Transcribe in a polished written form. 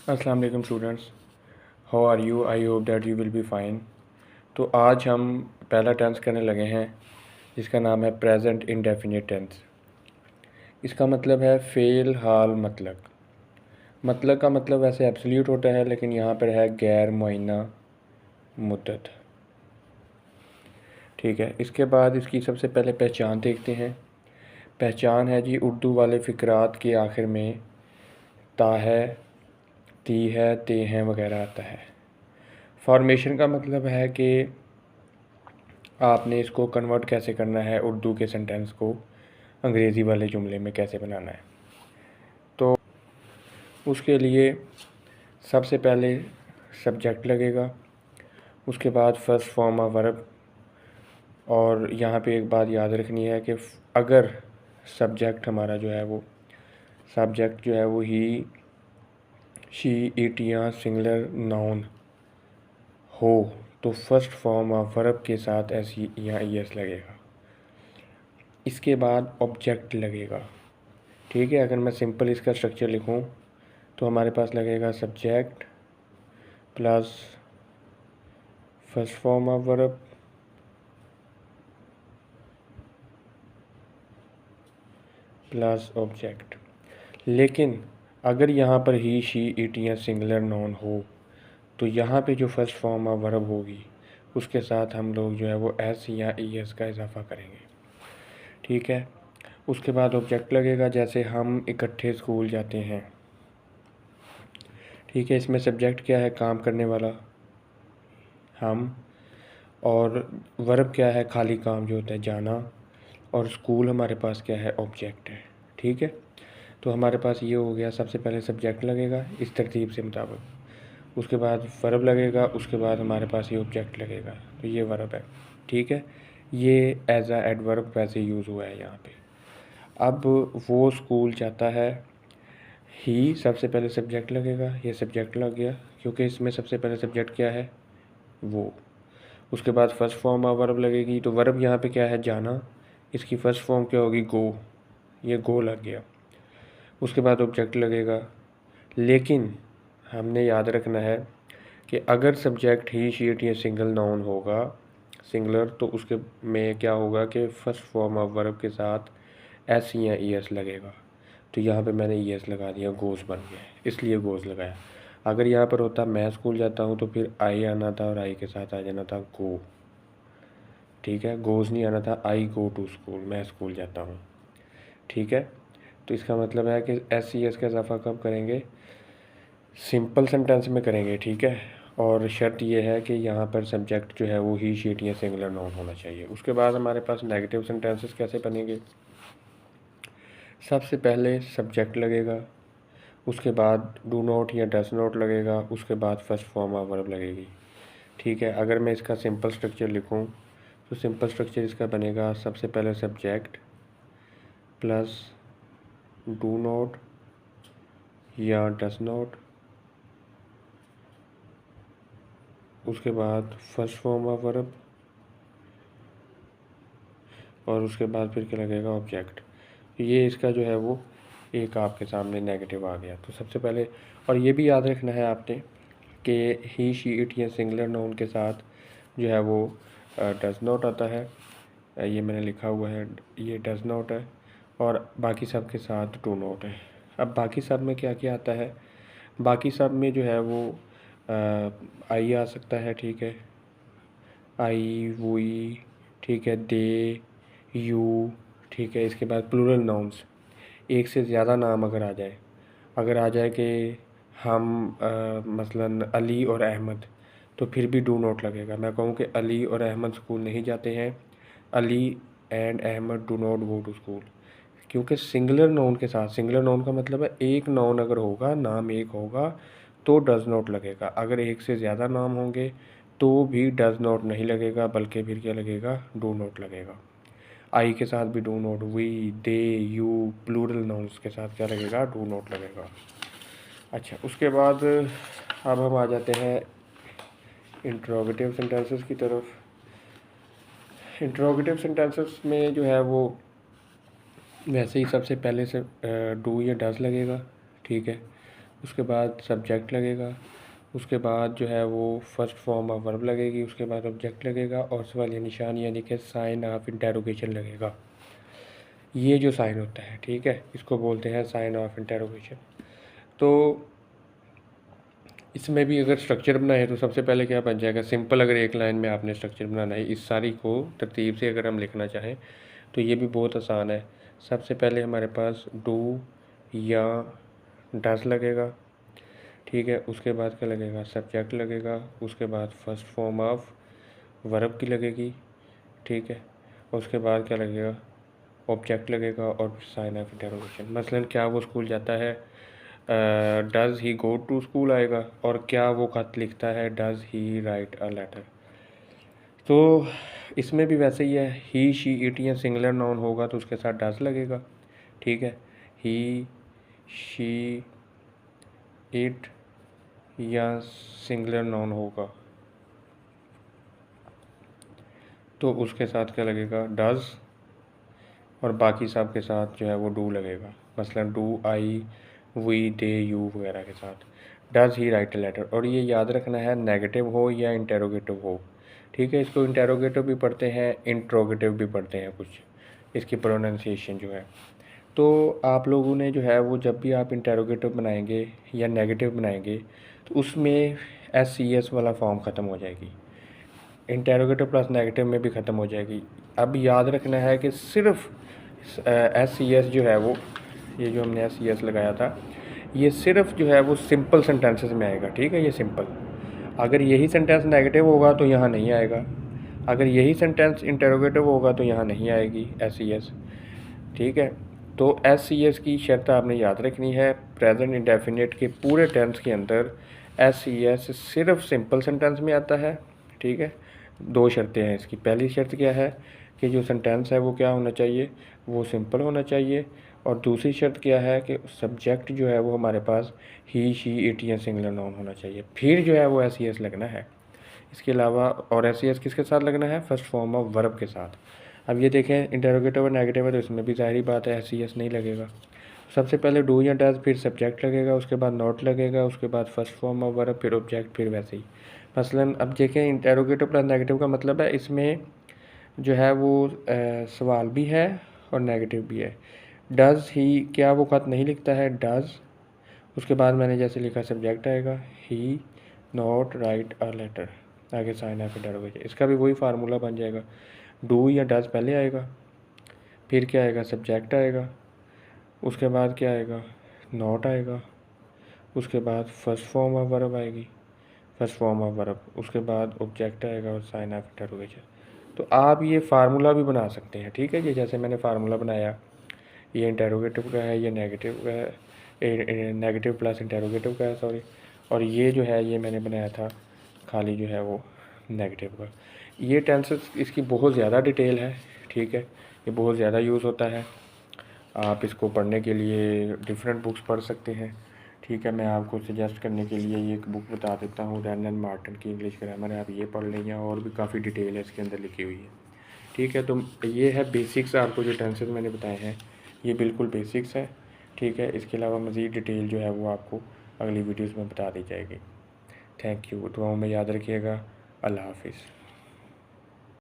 अस्सलाम वालेकुम students, how are you? I hope that you will be fine. तो आज हम पहला टेंस करने लगे हैं जिसका नाम है प्रेजेंट इंडेफिनिट टेंस। इसका मतलब है फ़ेल हाल मतलब। मतलब का मतलब वैसे एब्सोल्यूट होता है, लेकिन यहाँ पर है गैर मुअय्यना मुद्दत। ठीक है, इसके बाद इसकी सबसे पहले पहचान देखते हैं। पहचान है जी, उर्दू वाले फ़िक्रात के आखिर में ता है, ती है, ते हैं वगैरह आता है। फॉर्मेशन का मतलब है कि आपने इसको कन्वर्ट कैसे करना है, उर्दू के सेंटेंस को अंग्रेज़ी वाले जुमले में कैसे बनाना है। तो उसके लिए सबसे पहले सब्जेक्ट लगेगा, उसके बाद फर्स्ट फॉर्म ऑफ वर्ब। और यहाँ पे एक बात याद रखनी है कि अगर सब्जेक्ट हमारा जो है वो सब्जेक्ट जो है वो ही, शी, इट या सिंगुलर नाउन हो तो फर्स्ट फॉर्म ऑफ वर्ब के साथ एस या एस लगेगा। इसके बाद ऑब्जेक्ट लगेगा। ठीक है, अगर मैं सिंपल इसका स्ट्रक्चर लिखूं तो हमारे पास लगेगा subject plus first form of verb plus object. लेकिन अगर यहाँ पर ही, शी, इट या सिंगुलर नाउन हो तो यहाँ पे जो फर्स्ट फॉर्म ऑफ वर्ब होगी उसके साथ हम लोग जो है वो एस या ई एस का इजाफा करेंगे। ठीक है, उसके बाद ऑब्जेक्ट लगेगा, जैसे हम इकट्ठे स्कूल जाते हैं। ठीक है, इसमें सब्जेक्ट क्या है? काम करने वाला हम। और वर्ब क्या है? खाली काम जो होता है, जाना। और स्कूल हमारे पास क्या है? ऑब्जेक्ट है। ठीक है, तो हमारे पास ये हो गया। सबसे पहले सब्जेक्ट लगेगा इस तरतीब से मुताबिक, उसके बाद वर्ब लगेगा, उसके बाद हमारे पास ये ऑब्जेक्ट लगेगा, तो ये वर्ब है। ठीक है, ये एज आ एडवर्ब वैसे यूज़ हुआ है यहाँ पे। अब वो स्कूल जाता है, ही सबसे पहले सब्जेक्ट लगेगा, ये सब्जेक्ट लग गया क्योंकि इसमें सबसे पहले सब्जेक्ट क्या है? वो। उसके बाद फर्स्ट फॉर्म ऑफ वर्ब लगेगी, तो वर्ब यहाँ पे क्या है? जाना। इसकी फ़र्स्ट फॉर्म क्या होगी? गो। ये गो लग गया। उसके बाद ऑब्जेक्ट लगेगा, लेकिन हमने याद रखना है कि अगर सब्जेक्ट ही, शी, इट या सिंगल नाउन होगा, सिंगुलर, तो उसके में क्या होगा कि फ़र्स्ट फॉर्म ऑफ वर्ब के साथ एस या ई एस लगेगा। तो यहाँ पे मैंने ई एस लगा दिया, गोज़ बन गया, इसलिए गोज़ लगाया। अगर यहाँ पर होता मैं स्कूल जाता हूँ तो फिर आई आना था और आई के साथ आ जाना था गो। ठीक है, गोज़ नहीं आना था, आई गो टू स्कूल, मैं स्कूल जाता हूँ। ठीक है, तो इसका मतलब है कि एस सी एस का इजाफा कब करेंगे? सिंपल सेंटेंस में करेंगे। ठीक है, और शर्त ये है कि यहाँ पर सब्जेक्ट जो है वो ही, शीट या सिंगुलर नाउन होना चाहिए। उसके बाद हमारे पास नेगेटिव सेंटेंसेस कैसे बनेंगे? सबसे पहले सब्जेक्ट लगेगा, उसके बाद डू नॉट या डस नॉट लगेगा, उसके बाद फर्स्ट फॉर्म ऑफ वर्ब लगेगी। ठीक है, अगर मैं इसका सिंपल स्ट्रक्चर लिखूं तो सिंपल स्ट्रक्चर इसका बनेगा, सबसे पहले सब्जेक्ट प्लस डू नॉट या डस नॉट, उसके बाद फर्स्ट फॉर्म ऑफ वर्ब, और उसके बाद फिर क्या लगेगा? ऑब्जेक्ट। ये इसका जो है वो एक आपके सामने नेगेटिव आ गया। तो सबसे पहले, और ये भी याद रखना है आपने कि ही, शी, इट या सिंगुलर नाउन के साथ जो है वो डज नॉट आता है। ये मैंने लिखा हुआ है, ये डज नॉट है, और बाकी सब के साथ डू नॉट है। अब बाकी सब में क्या क्या आता है? बाकी सब में जो है वो आई आ सकता है। ठीक है, आई, वही, ठीक है, दे, यू। ठीक है, इसके बाद प्लूरल नाउन्स, एक से ज़्यादा नाम अगर आ जाए, अगर आ जाए कि हम मसलन अली और अहमद, तो फिर भी डू नॉट लगेगा। मैं कहूँ कि अली और अहमद स्कूल नहीं जाते हैं, Ali and Ahmed do not go to school, क्योंकि सिंगुलर नाउन के साथ, सिंगुलर नाउन का मतलब है एक नाउन अगर होगा, नाम एक होगा, तो डज़ नॉट लगेगा। अगर एक से ज़्यादा नाम होंगे तो भी डज़ नॉट नहीं लगेगा, बल्कि फिर क्या लगेगा? डू नॉट लगेगा। आई के साथ भी do not, we, they, you, plural nouns के साथ क्या लगेगा? डू नॉट लगेगा। अच्छा, उसके बाद अब हम आ जाते हैं इंट्रोगेटिव सेंटेंसेस की तरफ। इंट्रोगेटिव सेंटेंसेस में जो है वो वैसे ही सबसे पहले से डू या डज लगेगा। ठीक है, उसके बाद सब्जेक्ट लगेगा, उसके बाद जो है वो फर्स्ट फॉर्म ऑफ वर्ब लगेगी, उसके बाद ऑब्जेक्ट लगेगा और सवालिया निशान यानी कि साइन ऑफ इंटेरोगेशन लगेगा। ये जो साइन होता है, ठीक है, इसको बोलते हैं साइन ऑफ इंटेरोगेशन। तो इसमें भी अगर स्ट्रक्चर बनाए तो सबसे पहले क्या बन जाएगा, सिंपल अगर एक लाइन में आपने स्ट्रक्चर बनाना है इस सारी को तरतीब से अगर हम लिखना चाहें तो ये भी बहुत आसान है। सबसे पहले हमारे पास डू या डस लगेगा, ठीक है, उसके बाद क्या लगेगा, सब्जेक्ट लगेगा, उसके बाद फर्स्ट फॉर्म ऑफ वर्ब की लगेगी, ठीक है, उसके बाद क्या लगेगा, ऑब्जेक्ट लगेगा और साइन ऑफ इंटरोगेशन। मसलन क्या वो स्कूल जाता है, does he go to school आएगा, और क्या वो ख़त लिखता है, does he write a letter. तो इसमें भी वैसे ही है, ही शी इट या सिंगुलर नाउन होगा तो उसके साथ डज़ लगेगा, ठीक है, ही शी इट या सिंगुलर नाउन होगा तो उसके साथ क्या लगेगा, डज़, और बाकी सब के साथ जो है वो डू लगेगा, मसलन do I we they you वगैरह के साथ। Does he write a letter, और ये याद रखना है नेगेटिव हो या इंटेरोगेटिव हो, ठीक है, इसको इंटेरोगेटिव भी पढ़ते हैं, इंट्रोगेटिव भी पढ़ते हैं कुछ, इसकी प्रोनाउंसिएशन जो है। तो आप लोगों ने जो है वो जब भी आप इंटेरोगेटिव बनाएंगे या नेगेटिव बनाएंगे तो उसमें SCS वाला फॉर्म ख़त्म हो जाएगी, इंटेरोगेटिव प्लस नेगेटिव में भी ख़त्म हो जाएगी। अब याद रखना है कि सिर्फ SCS जो है वो, ये जो हमने SCS लगाया था, ये सिर्फ जो है वो सिंपल सेंटेंसेस में आएगा, ठीक है, ये सिंपल। अगर यही सेंटेंस नेगेटिव होगा तो यहाँ नहीं आएगा, अगर यही सेंटेंस इंटेरोगेटिव होगा तो यहाँ नहीं आएगी SCS, ठीक है। तो SCS की शर्त आपने याद रखनी है, प्रेजेंट इंडेफिनिट के पूरे टेंस के अंदर SCS सिर्फ सिंपल सेंटेंस में आता है, ठीक है। दो शर्तें हैं इसकी, पहली शर्त क्या है कि जो सेंटेंस है वो क्या होना चाहिए, वो सिंपल होना चाहिए, और दूसरी शर्त क्या है कि सब्जेक्ट जो है वो हमारे पास ही शी इट या सिंगुलर नाउन होना चाहिए, फिर जो है वो SCS लगना है। इसके अलावा और SCS किसके साथ लगना है, फर्स्ट फॉर्म ऑफ वर्ब के साथ। अब ये देखें इंटेरोगेटिव और नेगेटिव है तो इसमें भी ज़ाहिरी बात है SCS नहीं लगेगा। सबसे पहले डू या डज, फिर सब्जेक्ट लगेगा, उसके बाद नॉट लगेगा, उसके बाद फर्स्ट फॉर्म ऑफ वर्ब, फिर ऑब्जेक्ट, फिर वैसे ही। मसलन अब देखें इंटेरोगेटिव प्लस नेगेटिव का मतलब है इसमें जो है वो सवाल भी है और नेगेटिव भी है। डज़ ही, क्या वो ख़त नहीं लिखता है, डज़, उसके बाद मैंने जैसे लिखा सब्जेक्ट आएगा, ही नॉट राइट अ लेटर, आगे साइन ऑफ इंटरोगेशन। इसका भी वही फार्मूला बन जाएगा, डू या डज़ पहले आएगा, फिर क्या आएगा, सब्जेक्ट आएगा, उसके बाद क्या आएगा, नॉट आएगा, उसके बाद फर्स्ट फॉर्म ऑफ वर्ब आएगी, फर्स्ट फॉर्म ऑफ वर्ब, उसके बाद ऑब्जेक्ट आएगा और साइन ऑफ इंटरोगेशन। तो आप ये फार्मूला भी बना सकते हैं, ठीक है, ये जैसे मैंने फार्मूला बनाया, ये इंटेरोगेटिव का है, ये नेगेटिव का है, नेगेटिव प्लस इंटेरोगेटिव का है, सॉरी, और ये जो है ये मैंने बनाया था खाली जो है वो नेगेटिव का। ये टेंसेस इसकी बहुत ज़्यादा डिटेल है, ठीक है, ये बहुत ज़्यादा यूज़ होता है। आप इसको पढ़ने के लिए डिफरेंट बुक्स पढ़ सकते हैं, ठीक है। मैं आपको सजेस्ट करने के लिए ये एक बुक बता देता हूँ, रैन एंड मार्टिन की इंग्लिश ग्रामर है, आप ये पढ़ लेंगे, और भी काफ़ी डिटेल है इसके अंदर लिखी हुई है, ठीक है। तो ये है बेसिक्स, आपको जो टेंसेस मैंने बताए हैं ये बिल्कुल बेसिक्स है, ठीक है। इसके अलावा मज़ीद डिटेल जो है वो आपको अगली वीडियोज़ में बता दी जाएगी। थैंक यू, दुआओं में याद रखिएगा। अल्लाह हाफिज़।